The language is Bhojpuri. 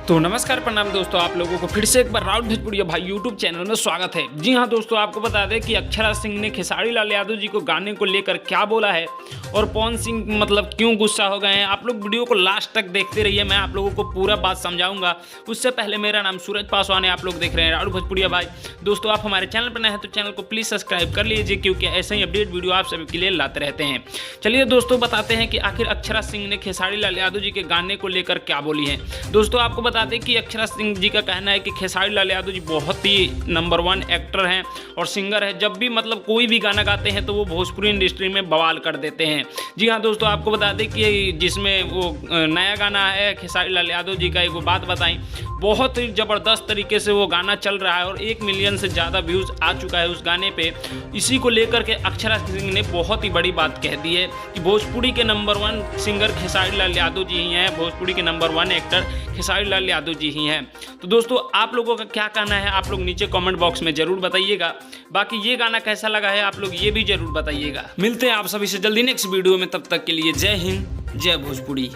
तो नमस्कार प्रणाम दोस्तों, आप लोगों को फिर से एक बार राउत भोजपुरिया भाई यूट्यूब चैनल में स्वागत है। जी हाँ दोस्तों, आपको बता दें कि अक्षरा सिंह ने खेसारी लाल यादव जी को गाने को लेकर क्या बोला है और पवन सिंह मतलब क्यों गुस्सा हो गए हैं। आप लोग वीडियो को लास्ट तक देखते रहिए, मैं आप लोगों को पूरा बात समझाऊंगा। उससे पहले मेरा नाम सूरज पासवान है, आप लोग देख रहे हैं राउत भोजपुरिया भाई। दोस्तों आप हमारे चैनल पर नए हैं तो चैनल को प्लीज़ सब्सक्राइब कर लीजिए, क्योंकि ऐसे ही अपडेट वीडियो आप सभी के लिए लाते रहते हैं। चलिए दोस्तों बताते हैं कि आखिर अक्षरा सिंह ने खेसारी लाल यादव जी के गाने को लेकर क्या बोली है। दोस्तों आपको बता दें कि अक्षरा सिंह जी का कहना है कि खेसारी लाल यादव जी बहुत ही नंबर 1 एक्टर हैं और सिंगर है। जब भी मतलब कोई भी गाना गाते हैं तो वो भोजपुरी इंडस्ट्री में बवाल कर देते हैं। जी हाँ दोस्तों, आपको बता दें कि जिसमें वो नया गाना है खेसारी लाल यादव जी का, एक वो बात बताई, बहुत ही ज़बरदस्त तरीके से वो गाना चल रहा है और 1 मिलियन से ज़्यादा व्यूज़ आ चुका है उस गाने पे। इसी को लेकर के अक्षरा सिंह ने बहुत ही बड़ी बात कह दी है कि भोजपुरी के नंबर 1 सिंगर खेसारी लाल यादव जी ही हैं, भोजपुरी के नंबर 1 एक्टर खेसारी लाल यादव जी ही हैं। तो दोस्तों आप लोगों का क्या कहना है, आप लोग नीचे कमेंट बॉक्स में ज़रूर बताइएगा। बाकी ये गाना कैसा लगा है आप लोग ये भी ज़रूर बताइएगा। मिलते हैं आप सभी से जल्दी नेक्स्ट वीडियो में, तब तक के लिए जय हिंद, जय भोजपुरी।